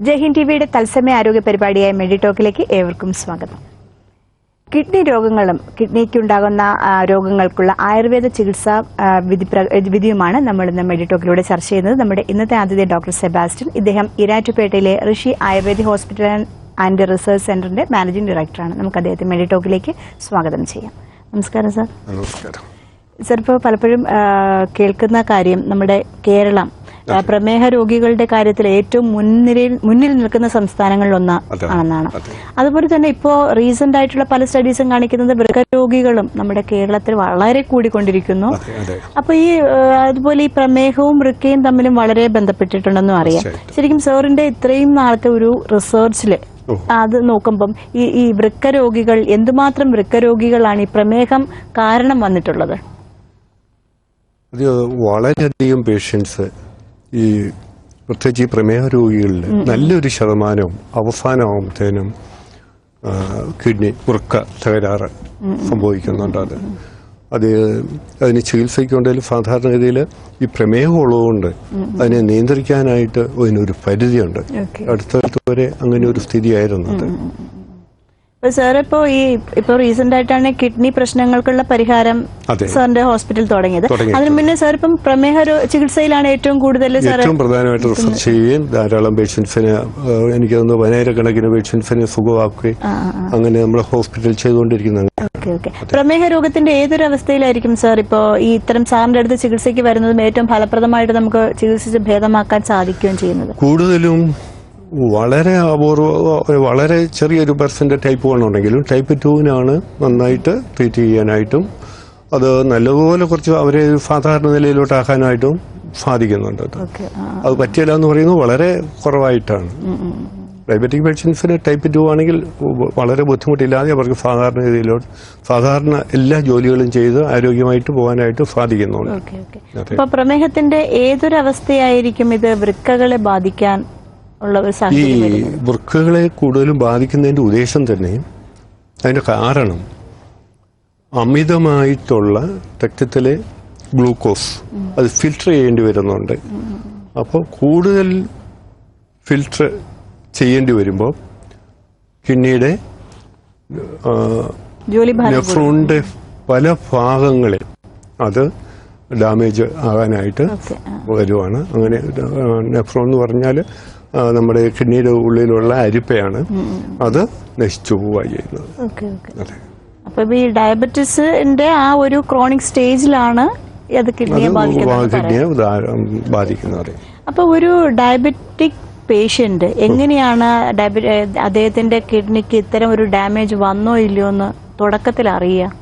ജയ്ഹിന്ദ് ടിവിയുടെ തത്സമയ ആരോഗ്യ പരിപാടിയായ മെഡിടോക്കിലേക്ക് ഏവർക്കും സ്വാഗതം. കിഡ്നി രോഗങ്ങളും കിഡ്നിക്കുണ്ടാകുന്ന രോഗങ്ങൾക്കുള്ള ആയുർവേദ ചികിത്സാ വിധിയുമാണ് നമ്മൾ ഇന്ന് മെഡിടോക്കിലൂടെ ചർച്ച ചെയ്യുന്നത്. നമ്മുടെ ഇന്നത്തെ ആദ്യത്തെ ഡോക്ടർ സെബാസ്റ്റ്യൻ. ഇദ്ദേഹം ഇരാറ്റുപേട്ടയിലെ ഋഷി ആയുർവേദിക് ഹോസ്പിറ്റൽ ആൻഡ് റിസർച്ച് സെന്ററിന്റെ മാനേജിംഗ് ഡയറക്ടറാണ്. നമുക്ക് അദ്ദേഹത്തെ മെഡിടോക്കിലേക്ക് സ്വാഗതം ചെയ്യാം. നമസ്കാരം സാർ. നമസ്കാരം സാർ. ഇപ്പോൾ പലപ്പോഴും കേൾക്കുന്ന കാര്യം നമ്മുടെ കേരളം പ്രമേഹ രോഗികളുടെ കാര്യത്തിൽ ഏറ്റവും മുന്നിൽ നിൽക്കുന്ന സംസ്ഥാനങ്ങളിൽ ഒന്നാണെന്നാണ്. അതുപോലെ തന്നെ ഇപ്പോൾ റീസെന്റ് ആയിട്ടുള്ള പല സ്റ്റഡീസും കാണിക്കുന്നത് വൃക്കരോഗികളും നമ്മുടെ കേരളത്തിൽ വളരെ കൂടിക്കൊണ്ടിരിക്കുന്നു. അപ്പൊ അതുപോലെ ഈ പ്രമേഹവും വൃക്കയും തമ്മിലും വളരെ ബന്ധപ്പെട്ടിട്ടുണ്ടെന്നും അറിയാം. ശരിക്കും സാറിന്റെ ഇത്രയും നാളത്തെ ഒരു റിസർച്ചില് അത് നോക്കുമ്പം ഈ വൃക്കരോഗികൾ എന്തുമാത്രം വൃക്കരോഗികളാണ് ഈ പ്രമേഹം കാരണം വന്നിട്ടുള്ളത്? വളരെയധികം പേഷ്യൻസ് ഈ പ്രത്യേകിച്ച് ഈ പ്രമേഹ രോഗികളിൽ നല്ലൊരു ശതമാനവും അവസാനമാകുമ്പോഴത്തേനും കിഡ്നി വൃക്ക തകരാറ് സംഭവിക്കുന്നുണ്ട്. അതിന് ചികിത്സയ്ക്കുണ്ടെങ്കിൽ സാധാരണഗതിയിൽ ഈ പ്രമേഹം ഉള്ളതുകൊണ്ട് അതിനെ നിയന്ത്രിക്കാനായിട്ട് അതിനൊരു പരിധിയുണ്ട്. അടുത്തടുത്ത് വരെ അങ്ങനെ ഒരു സ്ഥിതിയായിരുന്നു. സാർ, ഇപ്പോ റീസെന്റ് ആയിട്ടാണ് കിഡ്നി പ്രശ്നങ്ങൾക്കുള്ള പരിഹാരം സാറിന്റെ ഹോസ്പിറ്റൽ തുടങ്ങിയത്. അതിന് മുന്നേ സാർ ഇപ്പം പ്രമേഹ ചികിത്സയിലാണ് ഏറ്റവും കൂടുതൽ ഏറ്റവും പ്രധാനമായിട്ട് റിസർച്ച് ചെയ്യുകയും ധാരാളം പേഷ്യൻസിന് എനിക്ക് തോന്നുന്നു 10,000-കണക്കിന് പേഷ്യൻസിനെ സുഖമാക്കുകയും അങ്ങനെ നമ്മുടെ ഹോസ്പിറ്റൽ ചെയ്തുകൊണ്ടിരിക്കുന്നത്. പ്രമേഹ രോഗത്തിന്റെ ഏതൊരു അവസ്ഥയിലായിരിക്കും സാർ ഇപ്പോൾ ഈ ഇത്തരം സാറിന്റെ അടുത്ത് ചികിത്സയ്ക്ക് വരുന്നതും ഏറ്റവും ഫലപ്രദമായിട്ട് നമുക്ക് ചികിത്സിച്ച് ഭേദമാക്കാൻ സാധിക്കുകയും ചെയ്യുന്നത്? കൂടുതലും വളരെ വളരെ ചെറിയൊരു പെർസെന്റ് ടൈപ്പ് 1 ഉണ്ടെങ്കിലും ടൈപ്പ് 2-നാണ് നന്നായിട്ട് ട്രീറ്റ് ചെയ്യാനായിട്ടും അത് നല്ലപോലെ കുറച്ച് അവരെ സാധാരണ നിലയിലോട്ടാക്കാനായിട്ടും സാധിക്കുന്നുണ്ട്. അത് പറ്റില്ല എന്ന് പറയുന്നത് വളരെ കുറവായിട്ടാണ്. ഡയബറ്റിക് പേഷ്യൻസിന് ടൈപ്പ് 2 ആണെങ്കിൽ വളരെ ബുദ്ധിമുട്ടില്ലാതെ അവർക്ക് സാധാരണ രീതിയിലോട്ട് സാധാരണ എല്ലാ ജോലികളും ചെയ്ത് ആരോഗ്യമായിട്ട് പോകാനായിട്ട് സാധിക്കുന്നുണ്ട്. അപ്പൊ പ്രമേഹത്തിന്റെ ഏതൊരു അവസ്ഥയായിരിക്കും ഇത് വൃക്കകളെ ബാധിക്കാൻ? ഈ വൃക്കകളെ കൂടുതലും ബാധിക്കുന്നതിന്റെ ഉദ്ദേശം തന്നെ അതിന്റെ കാരണം അമിതമായിട്ടുള്ള രക്തത്തിലെ ഗ്ലൂക്കോസ് അത് ഫിൽട്ടർ ചെയ്യേണ്ടി വരുന്നുണ്ട്. അപ്പോൾ കൂടുതൽ ഫിൽട്ടർ ചെയ്യേണ്ടി വരുമ്പോൾ കിഡ്നിയുടെ നെഫ്രോണിന്റെ പല ഭാഗങ്ങളിൽ അത് ഡാമേജ് ആകാനായിട്ട് വരുവാണ്. അങ്ങനെ നെഫ്രോൺ എന്ന് പറഞ്ഞാൽ നമ്മുടെ കിഡ്നിയുടെ ഉള്ളിലുള്ള അരിപ്പയാണ്, അത് നശിച്ചു പോവുകയാണ് ചെയ്യുന്നത്. അപ്പൊ ഈ ഡയബറ്റീസിന്റെ ആ ഒരു ക്രോണിക് സ്റ്റേജിലാണ് കിഡ്നിയെ ബാധിക്കുന്നത്. അപ്പൊ ഒരു ഡയബറ്റിക് പേഷ്യന്റ് എങ്ങനെയാണ് അദ്ദേഹത്തിന്റെ കിഡ്നിക്ക് ഇത്തരം ഒരു ഡാമേജ് വന്നോ ഇല്ലയോ എന്ന് തുടക്കത്തിൽ അറിയുക?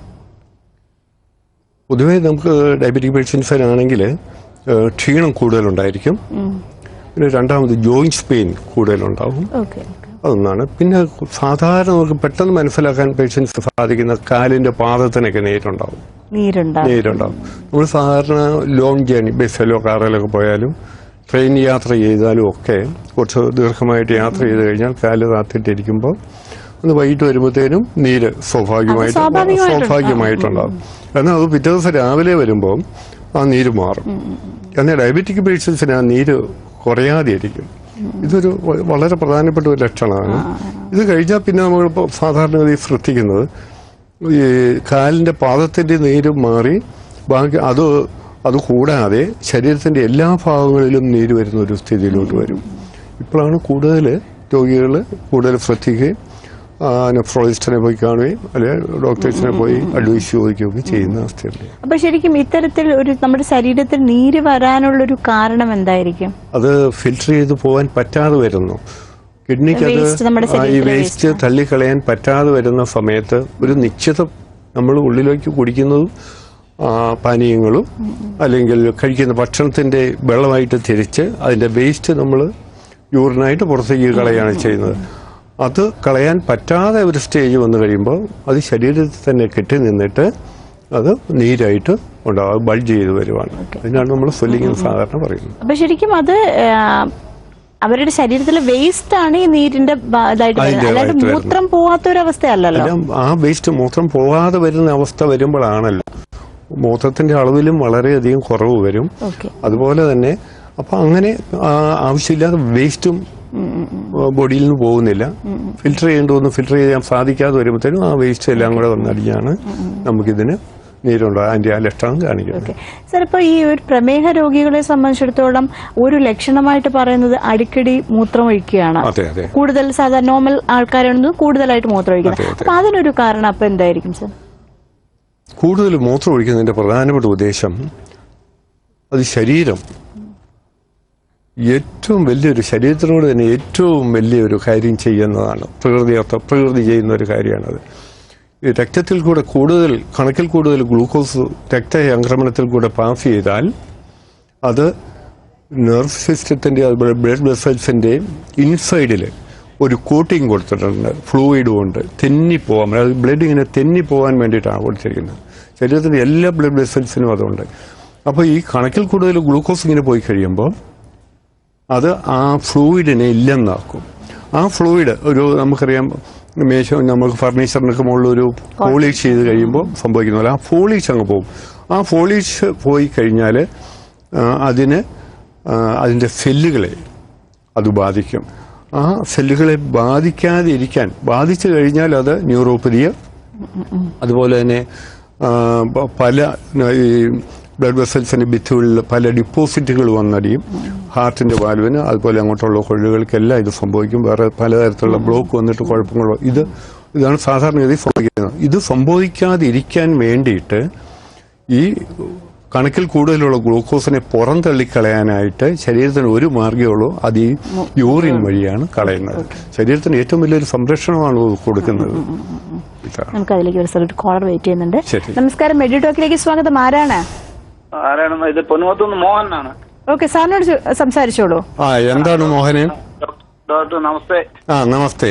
പൊതുവെ നമുക്ക് ഡയബറ്റിക് പേഷ്യൻസിനാണെങ്കിൽ ക്ഷീണം കൂടുതലുണ്ടായിരിക്കും. പിന്നെ രണ്ടാമത് ജോയിന്റ്സ് പെയിൻ കൂടുതലുണ്ടാവും. അതൊന്നാണ്. പിന്നെ സാധാരണ നമുക്ക് പെട്ടെന്ന് മനസ്സിലാക്കാൻ പേഷ്യൻസ് സാധിക്കുന്ന കാലിന്റെ പാദത്തിനൊക്കെ നീരുണ്ടാവും. നമ്മൾ സാധാരണ ലോങ് ജേർണി ബസ്സിലോ കാറിലൊക്കെ പോയാലും ട്രെയിൻ യാത്ര ചെയ്താലും ഒക്കെ കുറച്ച് ദീർഘമായിട്ട് യാത്ര ചെയ്ത് കഴിഞ്ഞാൽ കാല് താത്തിട്ടിരിക്കുമ്പോൾ ഒന്ന് വൈകിട്ട് വരുമ്പോഴത്തേനും നീര് സ്വാഭാവികമായിട്ടുണ്ടാവും. എന്നാൽ അത് പിറ്റേ ദിവസം രാവിലെ വരുമ്പോൾ ആ നീര് മാറും. എന്നാൽ ഡയബറ്റിക് പേഷ്യൻസിന് ആ നീര് കുറയാതെ ഇരിക്കും. ഇതൊരു വളരെ പ്രധാനപ്പെട്ട ഒരു ലക്ഷണമാണ്. ഇത് കഴിഞ്ഞാൽ പിന്നെ നമ്മളിപ്പോൾ സാധാരണഗതി ശ്രദ്ധിക്കുന്നത് ഈ കാലിന്റെ പാദത്തിന്റെ നീര് മാറി ബാക്കി അത് കൂടാതെ ശരീരത്തിന്റെ എല്ലാ ഭാഗങ്ങളിലും നീര് വരുന്ന ഒരു സ്ഥിതിയിലോട്ട് വരും. ഇപ്പോഴാണ് കൂടുതൽ രോഗികൾ കൂടുതൽ ശ്രദ്ധിക്കുകയും നെഫ്രോളജിസ്റ്റിനെ പോയി കാണുകയും അല്ലെങ്കിൽ ഡോക്ടേഴ്സിനെ പോയി അഡ്വൈസ് ചോദിക്കുകയൊക്കെ ചെയ്യുന്ന അവസ്ഥയുണ്ട്. അപ്പൊ ശരിക്കും ഇത്തരത്തിൽ നമ്മുടെ ശരീരത്തിൽ നീര് വരാനുള്ളൊരു കാരണം എന്തായിരിക്കും? അത് ഫിൽട്ടർ ചെയ്ത് പോകാൻ പറ്റാതെ വരുന്നു. കിഡ്നിക്ക് അത് ഈ വേസ്റ്റ് തള്ളിക്കളയാൻ പറ്റാതെ വരുന്ന സമയത്ത് ഒരു നിശ്ചിത നമ്മൾ ഉള്ളിലേക്ക് കുടിക്കുന്നതും പാനീയങ്ങളും അല്ലെങ്കിൽ കഴിക്കുന്ന ഭക്ഷണത്തിന്റെ വെള്ളമായിട്ട് തിരിച്ച് അതിന്റെ വേസ്റ്റ് നമ്മൾ യൂറിനായിട്ട് പുറത്തേക്ക് കളയാണ് ചെയ്യുന്നത്. അത് കളയാൻ പറ്റാതെ ഒരു സ്റ്റേജ് വന്നു കഴിയുമ്പോൾ അത് ശരീരത്തിൽ തന്നെ കെട്ടി നിന്നിട്ട് അത് നീരായിട്ട് ഉണ്ടാവും, ബൾജ് ചെയ്ത് വരുവാണ്. അതിനാണ് നമ്മൾ സ്വെല്ലിംഗ് സാധാരണ പറയുന്നത്. അപ്പൊ ശരിക്കും അത് അവരുടെ ശരീരത്തിലെ വേസ്റ്റ് ആണ് ഈ നീരിന്റെ അല്ലാതെ മൂത്രം പോവാത്തൊരവസ്ഥയല്ലല്ലോ. ആ വേസ്റ്റ് മൂത്രം പോകാതെ വരുന്ന അവസ്ഥ വരുമ്പോഴാണല്ലോ മൂത്രത്തിന്റെ അളവിലും വളരെയധികം കുറവ് വരും. അതുപോലെ തന്നെ അപ്പൊ അങ്ങനെ ആവശ്യമില്ലാതെ വേസ്റ്റും ബോഡിയിൽ നിന്ന് പോകുന്നില്ല. ഫിൽട്ടർ ചെയ്യേണ്ടതൊന്നും ഫിൽട്ടർ ചെയ്യാൻ സാധിക്കാതെ വരുമ്പോഴത്തേനും ആ വേസ്റ്റ് എല്ലാം കൂടെ വന്നടിഞ്ഞാണ് നമുക്കിതിന് നീരുണ്ടോ അതിന്റെ ആ ലക്ഷണം കാണിക്കുന്നത്. സാർ, ഇപ്പൊ ഈ ഒരു പ്രമേഹ രോഗികളെ സംബന്ധിച്ചിടത്തോളം ഒരു ലക്ഷണമായിട്ട് പറയുന്നത് അടിക്കടി മൂത്രമൊഴിക്കുകയാണ്. കൂടുതൽ സാധാരണ നോർമൽ ആൾക്കാരാണ് കൂടുതലായിട്ട് മൂത്രമൊഴിക്കുന്നത്. അപ്പൊ അതിനൊരു കാരണം അപ്പൊ എന്തായിരിക്കും സാർ? കൂടുതൽ മൂത്രം ഒഴിക്കുന്നതിന്റെ പ്രധാനപ്പെട്ട ഉദ്ദേശം അത് ശരീരം ഏറ്റവും വലിയൊരു ശരീരത്തിനോട് തന്നെ ഏറ്റവും വലിയൊരു കാര്യം ചെയ്യുന്നതാണ്. പ്രകൃതി ചെയ്യുന്ന ഒരു കാര്യമാണത്. ഈ രക്തത്തിൽ കൂടെ കണക്കിൽ കൂടുതൽ ഗ്ലൂക്കോസ് രക്തചംക്രമണത്തിൽ കൂടെ പാസ് ചെയ്താൽ അത് നെർവ് സിസ്റ്റത്തിന്റെ അതുപോലെ ബ്ലഡ് വെസൽസിന്റെയും ഇൻസൈഡിൽ ഒരു കോട്ടിങ് കൊടുത്തിട്ടുണ്ട്. ഫ്ലൂയിഡ് കൊണ്ട് തെന്നിപ്പോവാൻ, അത് ബ്ലഡ് ഇങ്ങനെ തെന്നിപ്പോവാൻ വേണ്ടിയിട്ടാണ് കൊടുത്തിരിക്കുന്നത്. ശരീരത്തിന്റെ എല്ലാ ബ്ലഡ് വെസൽസിനും അതുണ്ട്. അപ്പോൾ ഈ കണക്കിൽ കൂടുതൽ ഗ്ലൂക്കോസ് ഇങ്ങനെ പോയി കഴിയുമ്പോൾ അത് ആ ഫ്ലൂയിഡിനെ ഇല്ലെന്നാക്കും. ആ ഫ്ലൂയിഡ് നമുക്കറിയാം നമുക്ക് ഫർണിച്ചറിനൊക്കെ മുകളിലൊരു പോളിഷ് ചെയ്ത് കഴിയുമ്പോൾ സംഭവിക്കുന്ന പോലെ ആ പോളിഷ് അങ്ങ് പോകും. ആ പോളിഷ് പോയി കഴിഞ്ഞാൽ അതിന്റെ സെല്ലുകളെ അത് ബാധിക്കും. ആ സെല്ലുകളെ ബാധിച്ചു കഴിഞ്ഞാൽ അത് ന്യൂറോപ്പതിയ, അതുപോലെ തന്നെ പല ഈ ബ്ലഡ് വെസൽസിന്റെ ഭിത്തികളിൽ പല ഡിപ്പോസിറ്റുകൾ വന്നടിയും. ഹാർട്ടിന്റെ വാൽവിന് അതുപോലെ അങ്ങോട്ടുള്ള കൊഴുകൾക്കെല്ലാം ഇത് സംഭവിക്കും. വേറെ പലതരത്തിലുള്ള ബ്ലോക്ക് വന്നിട്ട് കുഴപ്പങ്ങളോ ഇതാണ് സാധാരണഗതി സംഭവിക്കുന്നത്. ഇത് സംഭവിക്കാതിരിക്കാൻ വേണ്ടിയിട്ട് ഈ കണക്കിൽ കൂടുതലുള്ള ഗ്ലൂക്കോസിനെ പുറന്തള്ളിക്കളയാനായിട്ട് ശരീരത്തിന് ഒരു മാർഗ്ഗമേ ഉള്ളൂ, അത് ഈ യൂറിൻ വഴിയാണ് കളയുന്നത്. ശരീരത്തിന് ഏറ്റവും വലിയൊരു സംരക്ഷണമാണ് കൊടുക്കുന്നത്. നമുക്ക് അതിലേക്ക് ഒരു കോളർ വെയിറ്റ് ചെയ്യുന്നുണ്ട്. നമസ്കാരം, മെഡി ടോക്കിലേക്ക് സ്വാഗതം. ആരാണ്? ഇത് പൊന്നുമത്തുനിന്ന് മോഹനാണ്. ഓക്കെ, സാറിനോട് സംസാരിച്ചോളൂ. എന്താണ് മോഹനൻ? ഡോക്ടർ നമസ്തേ. നമസ്തേ.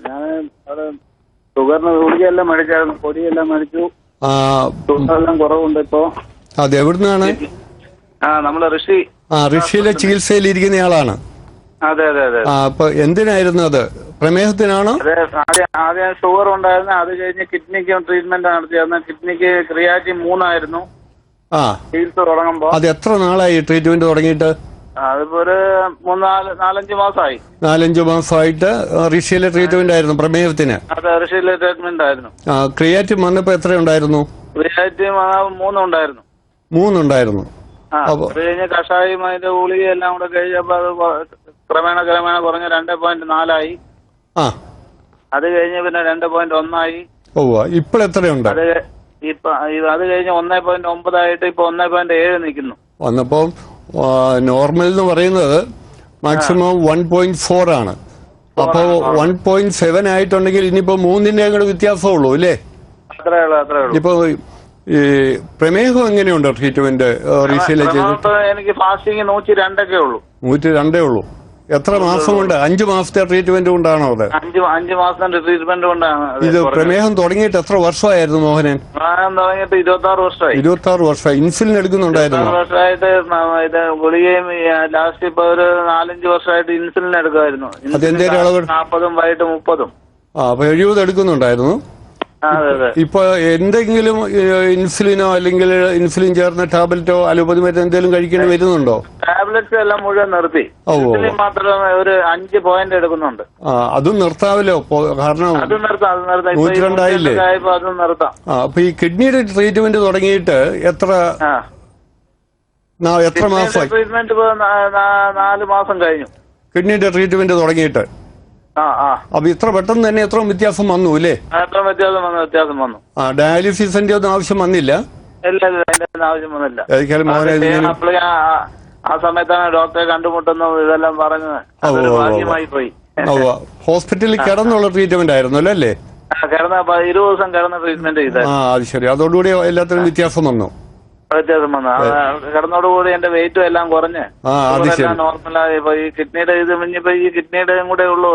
ഞാൻ ഷുഗറിന് ഗുളികയെല്ലാം മേടിച്ചായിരുന്നു, പൊടിയെല്ലാം മേടിച്ചു. ഷുഗറെല്ലാം കുറവുണ്ട് ഇപ്പോ. അത് എവിടുന്നാണ്? നമ്മള് ഋഷിയിലെ ചികിത്സയിലിരിക്കുന്നയാളാണ്. അതെ അതെ അതെ. അപ്പൊ എന്തിനായിരുന്നു അത്? പ്രമേഹത്തിനാണോ? ആദ്യം ഷുഗർ ഉണ്ടായിരുന്നു, അത് കഴിഞ്ഞ് കിഡ്നിക്ക് ട്രീറ്റ്മെന്റ് നടത്തിയായിരുന്നു. കിഡ്നിക്ക് ക്രിയാറ്റിൻ 3 ആയിരുന്നു ചികിത്സ തുടങ്ങുമ്പോ. അത് എത്ര നാളായി ട്രീറ്റ്മെന്റ് തുടങ്ങിയിട്ട്? അതിപ്പോ ഒരു 4-5 മാസമായി. 4-5 മാസമായിട്ട് ഋഷിയിലെ ട്രീറ്റ്മെന്റ് ആയിരുന്നു പ്രമേഹത്തിന്? അതെ, ഋഷിയിലെ ട്രീറ്റ്മെന്റ് ആയിരുന്നു. ക്രിയാറ്റിൻ വന്നപ്പോ എത്ര ഉണ്ടായിരുന്നു? ക്രിയാറ്റിൻ 3 ഉണ്ടായിരുന്നു. 3 ഉണ്ടായിരുന്നു. അത് കഴിഞ്ഞ് കഷായം അതിന്റെ ഗുളിക എല്ലാം കൂടെ കഴിഞ്ഞപ്പോ അത് ക്രമേണ കുറഞ്ഞ 2.4 ആയി. അത് കഴിഞ്ഞ് പിന്നെ 2.1 ആയി. ഇപ്പോഴെത്രയുണ്ട്? അത് കഴിഞ്ഞ് 1.9 ആയിട്ട് ഇപ്പൊ 1.7 നിൽക്കുന്നു. വന്നപ്പോ നോർമൽ എന്ന് പറയുന്നത് മാക്സിമം 1.4 ആണ്. അപ്പൊ 1.7 ആയിട്ടുണ്ടെങ്കിൽ ഇനിയിപ്പോ 3ന്റെ കൂടെ വ്യത്യാസമുള്ളൂ അല്ലേ? അത്രേ ഉള്ളൂ. ഇപ്പൊ ഈ പ്രമേഹം എങ്ങനെയുണ്ട് ട്രീറ്റ്മെന്റ്? എനിക്ക് ഫാസ്റ്റിംഗ് 102 ഉള്ളൂ. 102 ഉള്ളൂ. എത്ര മാസം കൊണ്ട്? 5 മാസത്തെ ട്രീറ്റ്മെന്റ് കൊണ്ടാണോ അത്? 5 മാസത്തെ ട്രീറ്റ്മെന്റ് കൊണ്ടാണ്. ഇത് പ്രമേഹം തുടങ്ങിയിട്ട് എത്ര വർഷമായിരുന്നു മോഹനൻ? തുടങ്ങിയിട്ട് 26 വർഷമായി. 26 വർഷമായി. ഇൻസുലിൻ എടുക്കുന്നുണ്ടായിരുന്നു? 26 വർഷമായിട്ട് ഇത് ഗുളികയും ലാസ്റ്റ് ഇപ്പൊ ഒരു 4-5 വർഷമായിട്ട് ഇൻസുലിൻ എടുക്കുമായിരുന്നു. അതെന്തേലും അളവ്? 40 വൈകിട്ട് 30. അപ്പൊ 70 എടുക്കുന്നുണ്ടായിരുന്നു. ഇപ്പൊ എന്തെങ്കിലും ഇൻസുലിനോ അല്ലെങ്കിൽ ഇൻസുലിൻ ചേർന്ന ടാബ്ലറ്റോ അലോപ്പതി മരുന്ന് എന്തെങ്കിലും കഴിക്കേണ്ടി വരുന്നുണ്ടോ? ടാബ്ലറ്റ്സ് എല്ലാം മുഴുവൻ നിർത്തി. മാത്രമേ ഒരു 5 പോയിന്റ് എടുക്കുന്നുണ്ട്. അതും നിർത്താവല്ലോ, കാരണം 102 ആയില്ലേ? അതും നിർത്താം. അപ്പൊ ഈ കിഡ്നിയുടെ ട്രീറ്റ്മെന്റ് തുടങ്ങിയിട്ട് എത്ര മാസമായി? ട്രീറ്റ്മെന്റ് 4 മാസം കഴിഞ്ഞു. കിഡ്നിയുടെ ട്രീറ്റ്മെന്റ് തുടങ്ങിയിട്ട് അപ്പൊ ഇത്ര പെട്ടെന്ന് തന്നെ എത്ര വ്യത്യാസം വന്നു അല്ലേ? വ്യത്യാസം വന്നു. ഡയാലിസിന്റെ ഒന്നും ആവശ്യം വന്നില്ല? ആവശ്യം വന്നില്ല. ആ സമയത്താണ് ഡോക്ടറെ കണ്ടുമുട്ടുന്നത്, ഇതെല്ലാം പറഞ്ഞത്. ഭാഗ്യമായി പോയി. ഹോസ്പിറ്റലിൽ കിടന്നുള്ള ട്രീറ്റ്മെന്റ് ആയിരുന്നു അല്ലേ? കിടന്ന 20 ദിവസം കിടന്ന ട്രീറ്റ്മെന്റ് ചെയ്ത. അത് ശരി. അതോടുകൂടി എല്ലാത്തിനും വ്യത്യാസം വന്നു. കിടന്നോടുകൂടി എന്റെ വെയിറ്റും എല്ലാം കുറഞ്ഞ് നോർമലായി. ഈ കിഡ്നിയുടെ ഈ കിഡ്നിയുടെ കൂടെ ഉള്ളൂ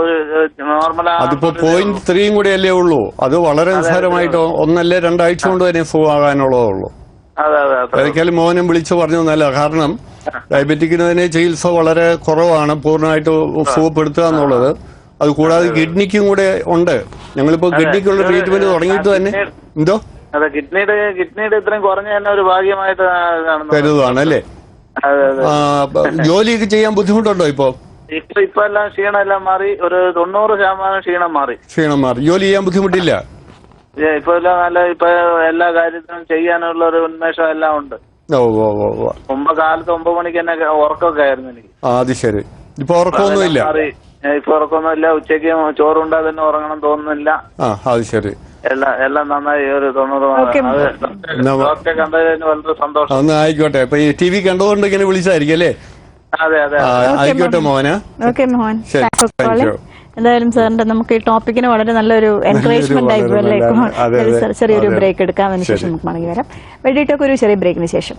നോർമലാ. അതിപ്പോ 0.3 കൂടെ അല്ലേ ഉള്ളൂ. അത് വളരെ നിസ്സാരമായിട്ട് 1-2 ആഴ്ച കൊണ്ട് തന്നെ ആകാനുള്ളതുള്ളൂ. ഒരിക്കലും മോഹനം വിളിച്ചു പറഞ്ഞു നല്ല. കാരണം ഡയബറ്റിക്കിന് ചികിത്സ വളരെ കുറവാണ്, പൂർണ്ണമായിട്ട് സുഖപ്പെടുത്തുക എന്നുള്ളത്. അത് കൂടാതെ കിഡ്നിക്കും കൂടെ ഉണ്ട്. ഞങ്ങളിപ്പോ കിഡ്നിക്കുള്ള ട്രീറ്റ്മെന്റ് തുടങ്ങിയിട്ട് തന്നെ കിഡ്നിയുടെ ഇത്രയും കുറഞ്ഞ തന്നെ ഒരു ഭാഗ്യമായിട്ട് കരുതുവാണ് അല്ലേ? ജോലിയൊക്കെ ചെയ്യാൻ ബുദ്ധിമുട്ടുണ്ടോ ഇപ്പൊ? ഇപ്പൊ എല്ലാം ക്ഷീണം എല്ലാം മാറി, ഒരു 90% ക്ഷീണം മാറി. ജോലി ചെയ്യാൻ ബുദ്ധിമുട്ടില്ല ഇപ്പൊ എല്ലാം നല്ല, ഇപ്പൊ എല്ലാ കാര്യത്തിനും ചെയ്യാനുള്ള ഒരു ഉന്മേഷം എല്ലാം ഉണ്ട്. മുമ്പ് കാലത്ത് 9 മണിക്ക് തന്നെ ഉറക്കമൊക്കെ ആയിരുന്നു എനിക്ക്. അത് ശരി. ഇപ്പൊ ഉറക്കമൊന്നുമില്ല? ഇപ്പൊ ഉറക്കമൊന്നുമില്ല. ഉച്ചയ്ക്ക് ചോറുണ്ടാ തന്നെ ഉറങ്ങണം തോന്നുന്നില്ല. അത് ശരി. എല്ലാം നന്നായി. ഒരു 90 ഡോക്ടറെ കണ്ടതിന് വളരെ സന്തോഷം. ആയിക്കോട്ടെ. ഇപ്പൊ ഈ TV കണ്ടതുകൊണ്ട് ഇങ്ങനെ വിളിച്ചായിരിക്കും അല്ലേ? അതെ അതെ. ആയിക്കോട്ടെ മോഹന. ഓക്കെ മോഹൻ, എന്തായാലും സാറിന്റെ നമുക്ക് ഈ ടോപ്പിക്കിന് വളരെ നല്ലൊരു എൻകറേജ്മെന്റ് ആയിരുന്നു അല്ലേ? ചെറിയൊരു ബ്രേക്ക് എടുക്കാം, അതിനുശേഷം നമുക്ക് മടങ്ങി വരാം. വെടിയിട്ടൊക്കെ ഒരു ചെറിയ ബ്രേക്കിന് ശേഷം.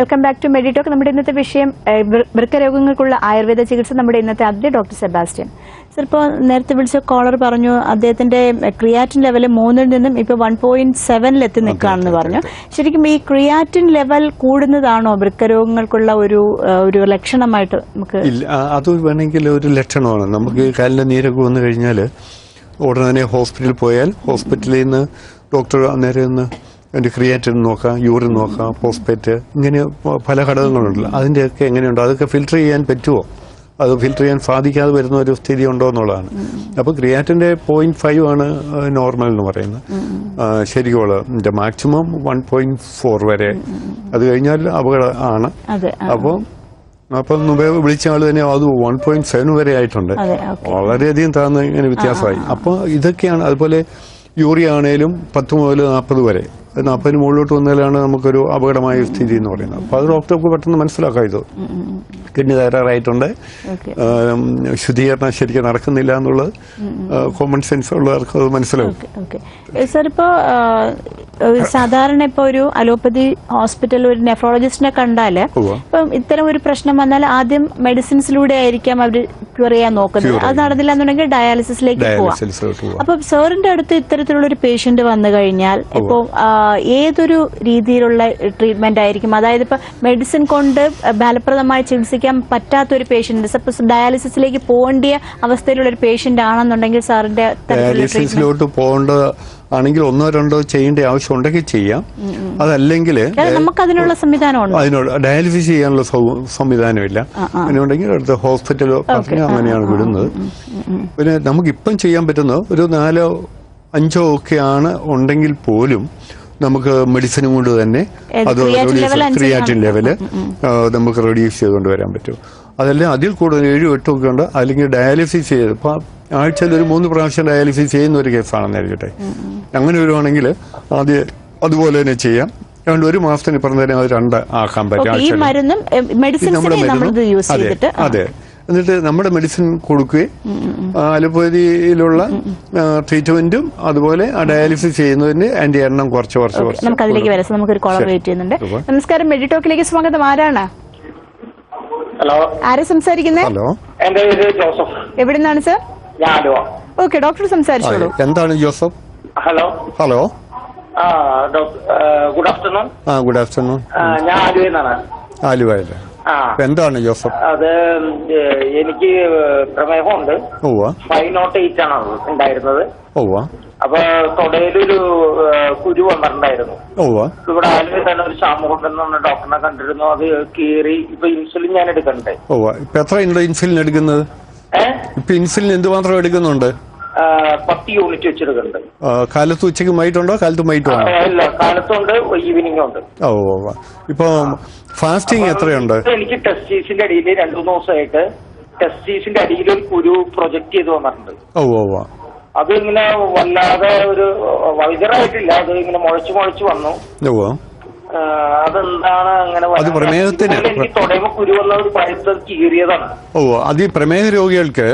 Welcome back to Meditalk. നമ്മുടെ ഇന്നത്തെ വിഷയം വൃക്കരോഗങ്ങൾക്കുള്ള ആയുർവേദ ചികിത്സ. നമ്മുടെ ഇന്നത്തെ അതിഥി ഡോക്ടർ സെബാസ്റ്റ്യൻ. സർ, ഇപ്പോൾ നേരത്തെ വിളിച്ച കോളർ പറഞ്ഞു അദ്ദേഹത്തിന്റെ ക്രിയാറ്റിൻ ലെവൽ 3-ൽ നിന്നും ഇപ്പൊ 1.7 നിൽക്കുകയാണെന്ന് പറഞ്ഞു. ശരിക്കും ഈ ക്രിയാറ്റിൻ ലെവൽ കൂടുന്നതാണോ വൃക്കരോഗങ്ങൾക്കുള്ള ഒരു ലക്ഷണമായിട്ട് നമുക്ക്? അത് വേണമെങ്കിൽ ഒരു ലക്ഷണമാണ്. നമുക്ക് കാലിന്റെ നീരൊക്കെ വന്നു കഴിഞ്ഞാൽ ഉടനെ തന്നെ ഹോസ്പിറ്റലിൽ പോയാൽ ഹോസ്പിറ്റലിൽ നിന്ന് ഡോക്ടർ അന്നേരം അതിന്റെ ക്രിയാറ്റിൻ നോക്കാം, യൂറിൻ നോക്കാം, ഫോസ്ഫേറ്റ്, ഇങ്ങനെ പല ഘടകങ്ങളുണ്ടല്ലോ. അതിന്റെയൊക്കെ എങ്ങനെയുണ്ടോ, അതൊക്കെ ഫിൽട്ടർ ചെയ്യാൻ പറ്റുമോ, അത് ഫിൽട്ടർ ചെയ്യാൻ സാധിക്കാതെ വരുന്ന ഒരു സ്ഥിതി ഉണ്ടോ എന്നുള്ളതാണ്. അപ്പോൾ ക്രിയാറ്റിന്റെ 0.5 ആണ് നോർമൽ എന്ന് പറയുന്നത്. ശരിക്കുള്ള മാക്സിമം 1.4 വരെ. അത് കഴിഞ്ഞാൽ അപകടം ആണ്. അപ്പം മുമ്പേ വിളിച്ച ആള് തന്നെ അത് 1.7 വരെ ആയിട്ടുണ്ട്. വളരെയധികം താഴ്ന്ന ഇങ്ങനെ വ്യത്യാസമായി. അപ്പോൾ ഇതൊക്കെയാണ്. അതുപോലെ യൂറിയ ആണേലും 10 മുതൽ 40 വരെ, 40 മുകളിലോട്ട് വന്നാലാണ് നമുക്കൊരു അപകടമായ സ്ഥിതി എന്ന് പറയുന്നത്. അപ്പൊ അത് ഡോക്ടർക്ക് പെട്ടെന്ന് മനസ്സിലാക്കാം. ഇത് കിഡ്നി തകരാറായിട്ടുണ്ട്, ശുദ്ധീകരണം ശരിക്കും നടക്കുന്നില്ല എന്നുള്ളത് കോമൺ സെൻസ് ഉള്ളവർക്ക് അത് മനസ്സിലാവും. സർ, ഇപ്പോ സാധാരണ ഇപ്പൊ ഒരു അലോപ്പതി ഹോസ്പിറ്റലിൽ ഒരു നെഫ്രോളജിസ്റ്റിനെ കണ്ടാല് ഇപ്പം ഇത്തരം ഒരു പ്രശ്നം വന്നാൽ ആദ്യം മെഡിസിൻസിലൂടെ ആയിരിക്കാം അവർ ക്യൂർ ചെയ്യാൻ നോക്കുന്നത്. അത് നടന്നില്ല എന്നുണ്ടെങ്കിൽ ഡയാലിസിസിലേക്ക് പോവാം. അപ്പൊ സാറിന്റെ അടുത്ത് ഇത്തരത്തിലുള്ള ഒരു പേഷ്യന്റ് വന്നു കഴിഞ്ഞാൽ ഇപ്പൊ ഏതൊരു രീതിയിലുള്ള ട്രീറ്റ്മെന്റ് ആയിരിക്കും? അതായത് ഇപ്പൊ മെഡിസിൻ കൊണ്ട് ഫലപ്രദമായി ചികിത്സിക്കാൻ പറ്റാത്ത ഒരു പേഷ്യന്റ്, സപ്പോസ് ഡയാലിസിസിലേക്ക് പോകേണ്ട അവസ്ഥയിലുള്ള ഒരു പേഷ്യന്റ് ആണെന്നുണ്ടെങ്കിൽ സാറിന്റെ ഡയാലിസിസിലോട്ട് പോകേണ്ട ആണെങ്കിൽ 1-2 ചെയ്യേണ്ട ആവശ്യം ഉണ്ടെങ്കിൽ ചെയ്യാം. അതല്ലെങ്കിൽ നമുക്ക് അതിനുള്ള സംവിധാനമുണ്ട്. അതിനുള്ള ഡയാലിസിസ് ചെയ്യാനുള്ള സംവിധാനമില്ല. അങ്ങനെയുണ്ടെങ്കിൽ അടുത്ത ഹോസ്പിറ്റലോ പറഞ്ഞ് അങ്ങനെയാണ് വിടുന്നത്. പിന്നെ നമുക്കിപ്പം ചെയ്യാൻ പറ്റുന്നത് ഒരു 4-5 ഒക്കെയാണ് ഉണ്ടെങ്കിൽ പോലും നമുക്ക് മെഡിസിനും കൊണ്ട് തന്നെ അത് ക്രിയാറ്റിൻ ലെവല് നമുക്ക് റെഡ്യൂസ് ചെയ്തുകൊണ്ട് വരാൻ പറ്റും. അതല്ല അതിൽ കൂടുതൽ 7-8 ഒക്കെ ഉണ്ട്. അല്ലെങ്കിൽ ഡയാലിസിസ് ചെയ്ത് ഇപ്പൊ ആഴ്ചയിൽ ഒരു 3 പ്രാവശ്യം ഡയാലിസിസ് ചെയ്യുന്ന ഒരു കേസാണെന്ന് ആയിരിക്കട്ടെ. അങ്ങനെ വരുവാണെങ്കിൽ ആദ്യം അതുപോലെ തന്നെ ചെയ്യാം. അതുകൊണ്ട് 1 മാസത്തിന് ഇപ്പുറം തന്നെ അത് 2 ആക്കാൻ പറ്റും. അതെ. എന്നിട്ട് നമ്മുടെ മെഡിസിൻ കൊടുക്കുകയും അലോപ്പതിയിലുള്ള ട്രീറ്റ്മെന്റും അതുപോലെ ഡയാലിസിസ് ചെയ്യുന്നതിന് അതിന്റെ എണ്ണം കുറച്ച് നമുക്ക് അതിലേക്ക് വരാം. നമുക്കൊരു കോളർ വെയിറ്റ് ചെയ്യുന്നുണ്ട്. നമസ്കാരം, മെഡിടോക്കിലേക്ക് സ്വാഗതം. ആരാണ്? ഹലോ, ആരാ സംസാരിക്കുന്നത്? ഹലോ, എന്റെ പേര് ജോസഫ്. എവിടെ നിന്നാണ് സർ? ഞാൻ ആലുവ. ഓക്കെ, ഡോക്ടർ സംസാരിച്ചോളൂ. എന്താണ് Joseph? Hello hello good afternoon. Good afternoon. ഞാൻ ആലുവയിൽ നിന്നാണ്. ആലുവയിലെ എന്താണ് ജോസഫ്? അത് എനിക്ക് പ്രമേഹമുണ്ട്. 508 ആണ് ഉണ്ടായിരുന്നത്. അപ്പൊ തൊടയിലൊരു കുരു വന്നിട്ടുണ്ടായിരുന്നു. ഇവിടെ ആലുവയിൽ തന്നെ ഒരു ഷാമുഖൻ ഡോക്ടറിനെ കണ്ടിരുന്നു. അത് കീറി ഇപ്പൊ ഇൻസുലിൻ ഞാൻ എടുക്കണ്ടേ? ഇപ്പൊ എത്ര ഇൻസുലിൻ എടുക്കുന്നത്? ഇപ്പൊ ഇൻസുലിൻ എന്തുമാത്രം എടുക്കുന്നുണ്ട്? 10 യൂണിറ്റ് വെച്ചെടുക്കുന്നുണ്ട്. കാലത്ത് ഉച്ചയ്ക്ക് വൈകിട്ടുണ്ടോ? കാലത്ത് വൈകിട്ടുണ്ടോ? അല്ല, കാലത്തുണ്ട്, ഈവനിംഗ് ഉണ്ട്. ഇപ്പൊ ഫാസ്റ്റിംഗ് എത്രയുണ്ട്? എനിക്ക് ടെസ്റ്റീസിന്റെ അടിയിൽ 2-3 ദിവസമായിട്ട് ടെസ്റ്റീസിന്റെ അടിയിൽ ഒരു കുരു പ്രൊജക്ട് ചെയ്ത് വന്നിട്ടുണ്ട്. അത് ഇങ്ങനെ വല്ലാതെ ഒരു വൈദ്യറായിട്ടില്ല, അത് ഇങ്ങനെ മുഴച്ചു വന്നു. അതെന്താണ് അങ്ങനെ? എനിക്ക് തുടങ്ങുമ്പോ കുരു വന്നത് പഴുത്ത് കീറിയതാണ്. അത് ഈ പ്രമേഹ രോഗികൾക്ക്,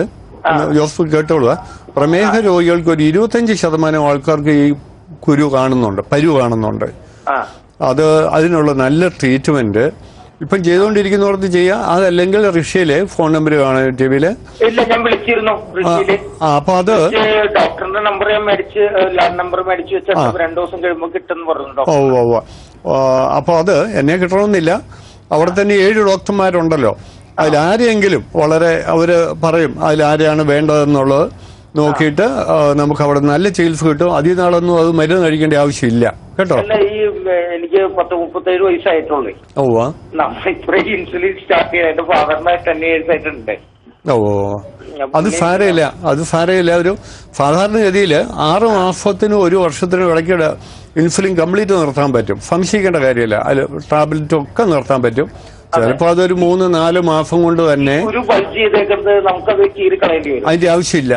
ജോസഫ് കേട്ടോളൂ, പ്രമേഹ രോഗികൾക്ക് ഒരു 25% ആൾക്കാർക്ക് ഈ കുരു കാണുന്നുണ്ട്, പരു കാണുന്നുണ്ട്. അതിനുള്ള നല്ല ട്രീറ്റ്മെന്റ് ഇപ്പം ചെയ്തുകൊണ്ടിരിക്കുന്നവർക്ക് ചെയ്യാം. അതല്ലെങ്കിൽ ഋഷിയിലെ ഫോൺ നമ്പർ കാണാൻ ടിവിയില്. ഇല്ല, ഞാൻ വിളിച്ചിരുന്നു. അപ്പൊ അത് ഡോക്ടറിന്റെ നമ്പർ ഞാൻ മേടിച്ച്, ലാൻഡ് നമ്പർ മേടിച്ച് വെച്ചാൽ 2 ദിവസം കഴിയുമ്പോൾ കിട്ടുമെന്ന് പറഞ്ഞു. അപ്പൊ അത് എന്നെ കിട്ടണമെന്നില്ല. അവിടെ തന്നെ 7 ഡോക്ടർമാരുണ്ടല്ലോ. അതിലാരെയെങ്കിലും വളരെ അവര് പറയും അതിലാരെയാണ് വേണ്ടതെന്നുള്ളത്. നോക്കിയിട്ട് നമുക്ക് അവിടെ നല്ല ചികിത്സ കിട്ടും. അധികം നാളൊന്നും അത് മരുന്ന് കഴിക്കേണ്ട ആവശ്യമില്ല കേട്ടോ. അല്ല, ഈ എനിക്ക് 37 വയസ്സായിട്ടുള്ളൂ. ഇത്രയും ഇൻസുലിൻ സ്റ്റാർട്ട് ചെയ്ത് എന്റെ ഫാദറിന് 10 years ആയിട്ടുണ്ട്. അത് സാരമില്ല. ഒരു സാധാരണഗതിയിൽ 6 മാസത്തിനും 1 വർഷത്തിനും ഇടയ്ക്ക് ഇൻസുലിൻ കംപ്ലീറ്റ് നിർത്താൻ പറ്റും. സംശയിക്കേണ്ട കാര്യമില്ല. അതിൽ ടാബ്ലറ്റ് ഒക്കെ നിർത്താൻ പറ്റും. ചിലപ്പോ അതൊരു 3-4 മാസം കൊണ്ട് തന്നെ അതിന്റെ ആവശ്യമില്ല.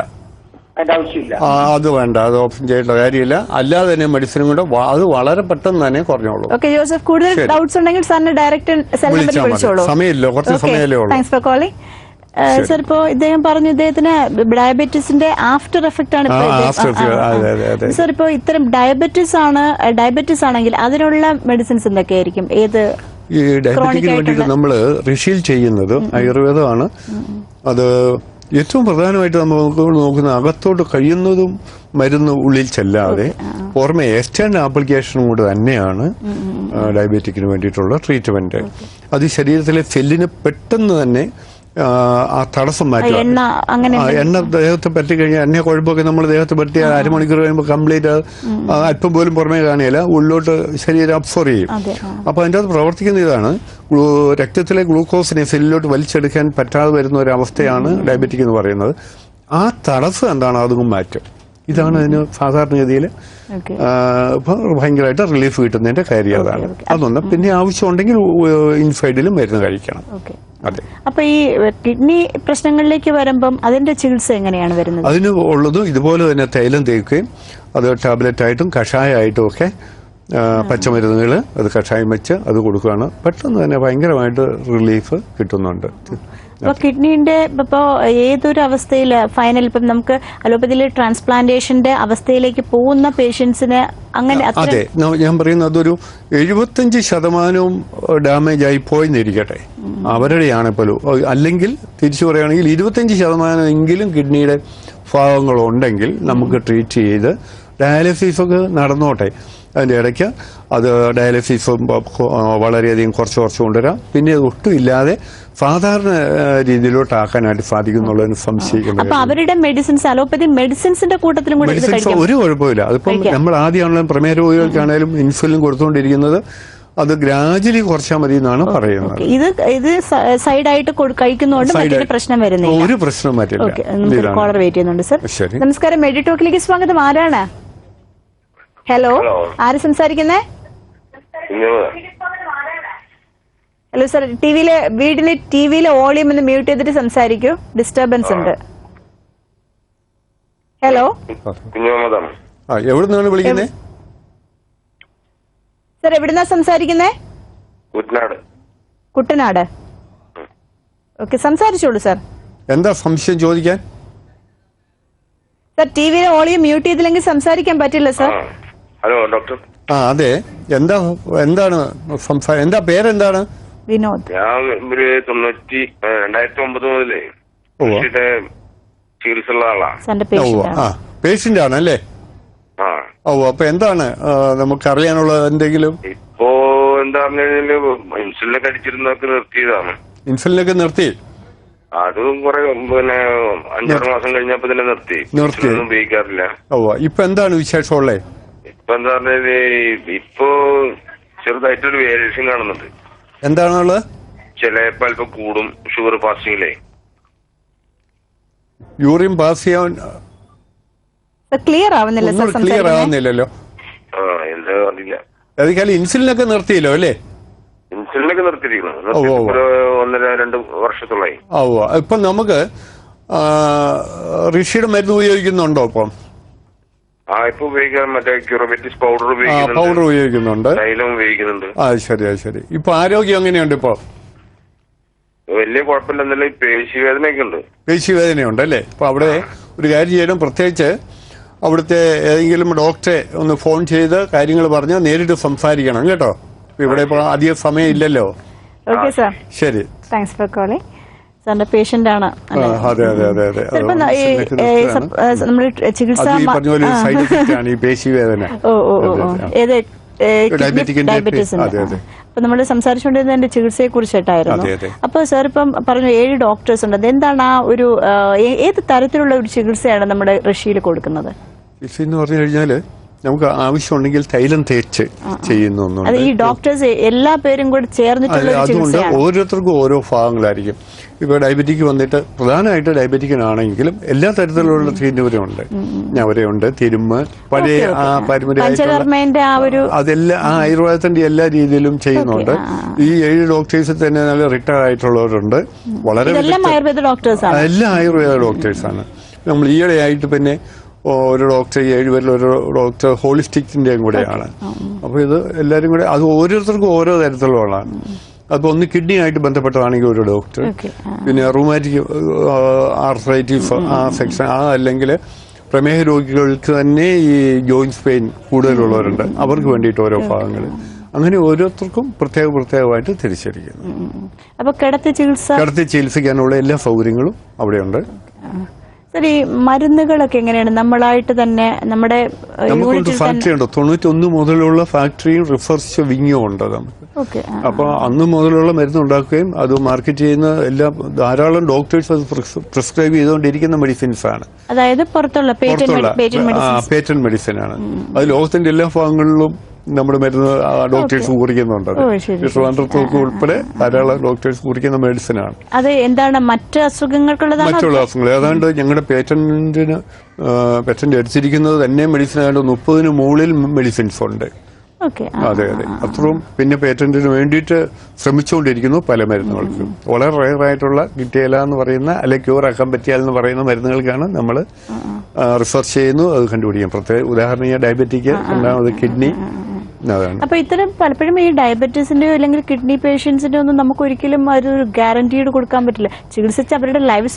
അത് വേണ്ട, അത് ഓപ്ഷൻ ചെയ്യേണ്ട കാര്യമില്ല. അല്ലാതെ തന്നെ മെഡിസിനും കൂടെ അത് വളരെ പെട്ടെന്ന് തന്നെ കുറഞ്ഞോളൂ. ജോസഫ്, കൂടുതൽ ഡൗട്ട്സ് ഉണ്ടെങ്കിൽ സാറിന് ഡയറക്റ്റ് വിളിച്ചോളൂ. സമയമില്ലോ, കുറച്ച് സമയമല്ലേ ഉള്ളൂ. Thanks for calling. സർ, ഇപ്പോ ഇദ്ദേഹം പറഞ്ഞു ഇദ്ദേഹത്തിന് ഡയബറ്റീസിന്റെ ആഫ്റ്റർ എഫക്ട് ആണ്. സർ, ഇപ്പോ ഇത്തരം ഡയബറ്റീസ് ആണെങ്കിൽ അതിനുള്ള മെഡിസിൻസ് എന്തൊക്കെയായിരിക്കും? ഏത് ഈ ഡയബറ്റിക്കിന് വേണ്ടിയിട്ട് നമ്മൾ റിഷീൽ ചെയ്യുന്നത് ആയുർവേദമാണ്. അത് ഏറ്റവും പ്രധാനമായിട്ട് നമ്മൾ നോക്കുന്ന അകത്തോട്ട് കഴിയുന്നതും മരുന്ന് ഉള്ളിൽ ചെല്ലാതെ പുറമെ എക്സ്റ്റേണൽ ആപ്ലിക്കേഷനും കൂടെ തന്നെയാണ് ഡയബറ്റിക്കിന് വേണ്ടിയിട്ടുള്ള ട്രീറ്റ്മെന്റ്. അത് ശരീരത്തിലെ സെല്ലിന് പെട്ടെന്ന് തന്നെ ആ തടസ്സം മാറ്റുക. എണ്ണ ദേഹത്ത് പറ്റിക്കഴിഞ്ഞാൽ എണ്ണ കുഴപ്പമൊക്കെ നമ്മൾ ദേഹത്ത് പറ്റിയ 1/2 മണിക്കൂർ കഴിയുമ്പോൾ കംപ്ലീറ്റ് അല്പം പോലും പുറമേ കാണില്ല, ഉള്ളിലോട്ട് ശരീരം അബ്സോർവ് ചെയ്യും. അപ്പൊ അതിൻ്റെ അകത്ത് പ്രവർത്തിക്കുന്ന ഇതാണ്, രക്തത്തിലെ ഗ്ലൂക്കോസിനെ സെല്ലിലോട്ട് വലിച്ചെടുക്കാൻ പറ്റാതെ വരുന്ന ഒരു അവസ്ഥയാണ് ഡയബറ്റിക് എന്ന് പറയുന്നത്. ആ തടസ്സം എന്താണ്, അതും മാറ്റും. ഇതാണ് അതിന് സാധാരണഗതിയിൽ ഭയങ്കരമായിട്ട് റിലീഫ് കിട്ടുന്നതിന്റെ കാര്യം അതാണ്. അതൊന്ന് പിന്നെ ആവശ്യമുണ്ടെങ്കിൽ ഇൻസൈഡിലും മരുന്ന് കഴിക്കണം. അതെ. അപ്പൊ ഈ കിഡ്നി പ്രശ്നങ്ങളിലേക്ക് വരുമ്പം അതിന്റെ ചികിത്സ എങ്ങനെയാണ് വരുന്നത്? അതിന് ഉള്ളതും ഇതുപോലെ തന്നെ തൈലം തേക്കുകയും അത് ടാബ്ലറ്റ് ആയിട്ടും കഷായമായിട്ടും ഒക്കെ പച്ചമരുന്നുകൾ അത് കഷായം വെച്ച് അത് കൊടുക്കുകയാണ്. പെട്ടെന്ന് തന്നെ ഭയങ്കരമായിട്ട് റിലീഫ് കിട്ടുന്നുണ്ട്. അപ്പൊ കിഡ്നിന്റെ ഇപ്പോ ഏതൊരു അവസ്ഥയിൽ ഫൈനൽ ഇപ്പം നമുക്ക് അലോപ്പതിയിലെ ട്രാൻസ്പ്ലാന്റേഷന്റെ അവസ്ഥയിലേക്ക് പോകുന്ന പേഷ്യൻസിന് അങ്ങനെ അതെ, ഞാൻ പറയുന്നത് അതൊരു 75% ഡാമേജ് ആയി പോയെന്നിരിക്കട്ടെ, അവരുടെയാണ് ഇപ്പോൾ. അല്ലെങ്കിൽ തിരിച്ചു പറയുകയാണെങ്കിൽ 25% എങ്കിലും കിഡ്നിയുടെ ഭാഗങ്ങളുണ്ടെങ്കിൽ നമുക്ക് ട്രീറ്റ് ചെയ്ത് ഡയാലിസിസ് ഒക്കെ നടന്നോട്ടെ. അതിൻ്റെ ഇടയ്ക്ക് അത് ഡയാലിസിസ് വളരെയധികം കുറച്ച് കൊണ്ടുവരാം. പിന്നെ ഒട്ടും ഇല്ലാതെ സാധാരണ രീതിയിലോട്ടാക്കാനായിട്ട് സാധിക്കുന്നുള്ളതിന് സംശയിക്കുന്നത്. അവരുടെ മെഡിസിൻസ് അലോപ്പതി മെഡിസിൻസിന്റെ കൂട്ടത്തിലും ഒരു കുഴപ്പമില്ല. അതിപ്പം നമ്മൾ ആദ്യമാണെങ്കിലും പ്രമേഹ രോഗികൾക്കാണെങ്കിലും ഇൻസുലിൻ കൊടുത്തുകൊണ്ടിരിക്കുന്നത് അത് ഗ്രാജുവലി കുറച്ചാൽ മതി എന്നാണ് പറയുന്നത്. ഇത് സൈഡായിട്ട് കഴിക്കുന്നതുകൊണ്ട് പ്രശ്നം വരുന്നില്ല, ഒരു പ്രശ്നം പറ്റില്ല. കോളർ വെയിറ്റ് ചെയ്യുന്നുണ്ട്. സർ, നമസ്കാരം. മെഡിറ്റോക്കിലേക്ക് സ്വാഗതം. ആരാണ്? ഹലോ, ആര് സംസാരിക്കുന്നേ? ഹലോ സർ, വീട്ടിലെ ടിവിയിലെ വോളിയം ഒന്ന് മ്യൂട്ട് ചെയ്തിട്ട് സംസാരിക്കൂ, ഡിസ്റ്റർബൻസ് ഉണ്ട്. ഹലോ, എവിടുന്നാണ് വിളിക്കുന്നേ? സർ, എവിടുന്നാ സംസാരിക്കുന്നേ? കുട്ടനാട്. ഓക്കെ, സംസാരിച്ചോളൂ സർ. എന്താ സംശയം ചോദിക്കാൻ? സർ, ടിവിയിലെ വോളിയം മ്യൂട്ട് ചെയ്തില്ലെങ്കിൽ സംസാരിക്കാൻ പറ്റില്ല സർ. Hello doctor. അതെ, എന്താ പേരെന്താണ്? വിനോദ്. ഞാൻ 2009 മുതലേ ചികിത്സ ഉള്ള ആളാ. പേഷ്യന്റ് ആണല്ലേ? അപ്പൊ എന്താണ് നമുക്ക് അറിയാനുള്ളത്? എന്തെങ്കിലും ഇപ്പോ എന്താ പറഞ്ഞാല് ഇൻസുലിനൊക്കെ അടിച്ചിരുന്നൊക്കെ നിർത്തിയതാണ്. ഇൻസുലിനൊക്കെ നിർത്തി? അത് കുറെ പിന്നെ 5-6 മാസം കഴിഞ്ഞപ്പോ തന്നെ നിർത്തി. ഉപയോഗിക്കാറില്ല. ഇപ്പൊ എന്താണ് വിശേഷമുള്ളേ? ഇപ്പൊ എന്താ പറഞ്ഞാല് ഇപ്പൊ ചെറുതായിട്ടൊരു വേരിയേഷൻ കാണുന്നുണ്ട്. എന്താണുള്ളത്? ചിലപ്പോ അല്പം കൂടും ഷുഗർ ഫാസ്റ്റിംഗിലേ. യൂറിൻ പാസ് ചെയ്യാൻ ക്ലിയർ ആവുന്നില്ലല്ലോ. എന്താ അറിയില്ല. അതൊക്കെ ഇൻസുലിനൊക്കെ നിർത്തിയല്ലോ അല്ലേ? ഇൻസുലിനൊക്കെ നിർത്തിയിരിക്കുന്നു 1-2 വർഷത്തോളായി. ഇപ്പൊ നമുക്ക് ഋഷിയുടെ മരുന്ന് ഉപയോഗിക്കുന്നുണ്ടോ? ഇപ്പം ഇപ്പൊ ഉപയോഗിക്കാൻ മറ്റേ ക്യൂറബെറ്റിസ് പൗഡർ ഉപയോഗിക്കുന്നുണ്ട്, തൈലം ഉപയോഗിക്കുന്നുണ്ട്. ശരി. ഇപ്പൊ ആരോഗ്യം എങ്ങനെയുണ്ട്? ഇപ്പൊ വലിയ കുഴപ്പമില്ല. പേശിവേദനയൊക്കെ ഉണ്ട്. പേശിവേദനയുണ്ട് അല്ലേ? അപ്പൊ അവിടെ ഒരു കാര്യം ചെയ്യണം, പ്രത്യേകിച്ച് അവിടുത്തെ ഏതെങ്കിലും ഡോക്ടറെ ഒന്ന് ഫോൺ ചെയ്ത് കാര്യങ്ങൾ പറഞ്ഞ് നേരിട്ട് സംസാരിക്കണം കേട്ടോ. ഇവിടെ ഇപ്പൊ അധികം സമയം ഇല്ലല്ലോ. ഓക്കെ സാർ, ശരി. Thanks for calling. സാറിന്റെ പേഷ്യന്റ് ആണ്. അതെ. നമ്മൾ ചികിത്സ പേശിവേദന ഡയബറ്റീസ് അപ്പൊ നമ്മൾ സംസാരിച്ചുകൊണ്ടിരുന്നതിന്റെ ചികിത്സയെ കുറിച്ചിട്ടായിരുന്നു. അപ്പൊ സാർ ഇപ്പം പറഞ്ഞു 7 ഡോക്ടേഴ്സ് ഉണ്ട്. എന്താണ് ആ ഒരു ഏത് തരത്തിലുള്ള ഒരു ചികിത്സയാണ് നമ്മുടെ റഷ്യയിൽ കൊടുക്കുന്നത്? ചികിത്സ എന്ന് പറഞ്ഞു കഴിഞ്ഞാല് നമുക്ക് ആവശ്യമുണ്ടെങ്കിൽ തൈലം തേച്ച് ചെയ്യുന്ന ഒന്നുണ്ട്. ഈ ഡോക്ടേഴ്സ് എല്ലാ പേരും കൂടി ചേർന്നിട്ടുള്ള അതുകൊണ്ട് ഓരോരുത്തർക്കും ഓരോ ഭാഗങ്ങളായിരിക്കും. ഇപ്പൊ ഡയബറ്റിക് വന്നിട്ട് പ്രധാനമായിട്ട് ഡയബറ്റിക്കിനാണെങ്കിലും എല്ലാ തരത്തിലുള്ള ട്രീറ്റ്മെന്റുണ്ട്. ഞവരയുണ്ട്, തിരുമ്മ്, പഴയ പാരമ്പര്യമായിട്ടുള്ള അതെല്ലാം ആ ആയുർവേദത്തിന്റെ എല്ലാ രീതിയിലും ചെയ്യുന്നുണ്ട്. ഈ 7 ഡോക്ടേഴ്സിൽ തന്നെ നല്ല റിട്ടയർഡ് ആയിട്ടുള്ളവരുണ്ട്. വളരെ എല്ലാം ആയുർവേദ ഡോക്ടേഴ്സാണ്. നമ്മൾ ഈയിടെയായിട്ട് പിന്നെ ഒരു ഡോക്ടർ 7 പേരിൽ ഒരു ഡോക്ടർ ഹോളിസ്റ്റിക്സിന്റെയും കൂടെയാണ്. അപ്പൊ ഇത് എല്ലാവരും കൂടെ അത് ഓരോരുത്തർക്കും ഓരോ തരത്തിലുള്ളതാണ്. അപ്പൊ ഒന്ന് കിഡ്നി ആയിട്ട് ബന്ധപ്പെട്ടതാണെങ്കിൽ ഒരു ഡോക്ടർ, പിന്നെ റൂമാറ്റിക് ആർത്രൈറ്റിസ് ആ സെക്ഷൻ, അല്ലെങ്കിൽ പ്രമേഹ രോഗികൾക്ക് തന്നെ ഈ ജോയിന്റ് പെയിൻ കൂടുതലുള്ളവരുണ്ട്, അവർക്ക് വേണ്ടിയിട്ട് ഓരോ ഭാഗങ്ങൾ. അങ്ങനെ ഓരോരുത്തർക്കും പ്രത്യേകമായിട്ട് തിരിച്ചിരിക്കുന്നു. അപ്പൊ കിടത്തി ചികിത്സിക്കാനുള്ള എല്ലാ സൗകര്യങ്ങളും അവിടെയുണ്ട്. ഈ മരുന്നുകളൊക്കെ എങ്ങനെയാണ്? നമ്മളായിട്ട് തന്നെ നമ്മുടെ ഫാക്ടറി ഉണ്ട്. 91 മുതലുള്ള ഫാക്ടറിയും റിസർച്ച് വിങ്ങും ഉണ്ട് നമുക്ക്. അപ്പൊ അന്ന് മുതലുള്ള മരുന്ന് ഉണ്ടാക്കുകയും അത് മാർക്കറ്റ് ചെയ്യുന്ന എല്ലാ ധാരാളം ഡോക്ടേഴ്സ് അത് പ്രിസ്ക്രൈബ് ചെയ്തുകൊണ്ടിരിക്കുന്ന മെഡിസിൻസ് ആണ്. അതായത് പുറത്തുള്ള പേറ്റന്റ് മെഡിസിൻ ആണ്. അത് ലോകത്തിന്റെ എല്ലാ ഭാഗങ്ങളിലും നമ്മുടെ മരുന്ന് ഡോക്ടേഴ്സ് കുറിക്കുന്നുണ്ട്. ട്രിവാൻഡ്രത്തൊക്കെ ഉൾപ്പെടെ ധാരാളം ഡോക്ടേഴ്സ് കുറിക്കുന്ന മെഡിസിനാണ്. അത് എന്താണ് മറ്റുള്ള അസുഖങ്ങൾ? ഏതാണ്ട് ഞങ്ങളുടെ പേറ്റന്റ് എടുത്തിരിക്കുന്നത് തന്നെ മെഡിസിനായിട്ട് 30 മുകളിൽ മെഡിസിൻസ് ഉണ്ട്. അതെ. അത്രയും പിന്നെ പേറ്റന്റിന് വേണ്ടിയിട്ട് ശ്രമിച്ചുകൊണ്ടിരിക്കുന്നു പല മരുന്നുകൾക്കും. വളരെ റയറായിട്ടുള്ള കിട്ടിയില്ല എന്ന് പറയുന്ന അല്ലെങ്കിൽ ക്യൂർ ആക്കാൻ പറ്റിയാലെന്ന് പറയുന്ന മരുന്നുകൾക്കാണ് നമ്മൾ റിസർച്ച് ചെയ്യുന്നു, അത് കണ്ടുപിടിക്കും. പ്രത്യേക ഉദാഹരണം ഡയബറ്റിക്, രണ്ടാമത് കിഡ്നി. അപ്പൊ ഇത്തരം പലപ്പോഴും ഈ ഡയബറ്റീസിന്റെയോ അല്ലെങ്കിൽ കിഡ്നി പേഷ്യൻസിന്റെ ഒന്നും നമുക്ക് ഒരിക്കലും ഒരു ഗ്യാരണ്ടീഡ് കൊടുക്കാൻ പറ്റില്ല. ചികിത്സിച്ച് അവരുടെ ലൈഫ്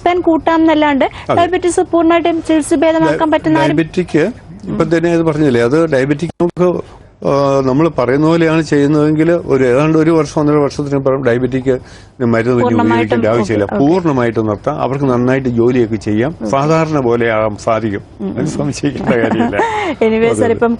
സ്പാൻ കൂട്ടാം എന്നല്ലാണ്ട് ഡയബറ്റീസ് പൂർണ്ണമായിട്ടും ചികിത്സ ഭേദമാക്കാൻ പറ്റുന്ന ഡയബറ്റിക് ഇപ്പൊ തന്നെ അത് പറഞ്ഞില്ലേ, അത് ഡയബറ്റിക് നമുക്ക് നമ്മൾ പറയുന്ന പോലെയാണ് ചെയ്യുന്നതെങ്കിൽ ഏതാണ്ട് 1 വർഷം 1.5 വർഷത്തിനപ്പുറം ഡയബറ്റിക് മരുന്ന് ഉപയോഗിക്കേണ്ട ആവശ്യമില്ല. പൂർണ്ണമായിട്ട് നിർത്താം. അവർക്ക് നന്നായിട്ട് ജോലിയൊക്കെ ചെയ്യാം. സാധാരണ പോലെ ആകാൻ സാധിക്കും. അത് സംശയിക്കേണ്ട കാര്യമില്ല. എനിവേ സാർ, ഇപ്പം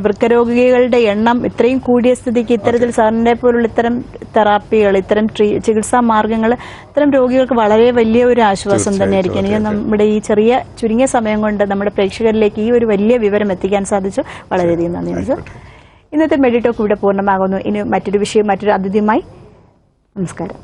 വൃക്കരോഗികളുടെ എണ്ണം ഇത്രയും കൂടിയ സ്ഥിതിക്ക് ഇത്തരത്തിൽ സാറിന്റെ പോലുള്ള ഇത്തരം തെറാപ്പികൾ, ഇത്തരം ചികിത്സാ മാർഗങ്ങൾ ഇത്തരം രോഗികൾക്ക് വളരെ വലിയ ഒരു ആശ്വാസം തന്നെയായിരിക്കും. എനിക്ക് നമ്മുടെ ഈ ചുരുങ്ങിയ സമയം കൊണ്ട് നമ്മുടെ പ്രേക്ഷകരിലേക്ക് ഈ ഒരു വലിയ വിവരം എത്തിക്കാൻ സാധിച്ചു. വളരെയധികം നന്ദി സാർ. ഇന്നത്തെ മെഡിടോക്ക് ഇവിടെ പൂർണ്ണമാകുന്നു. ഇനി മറ്റൊരു വിഷയം, മറ്റൊരു അതിഥിയുമായി. നമസ്കാരം.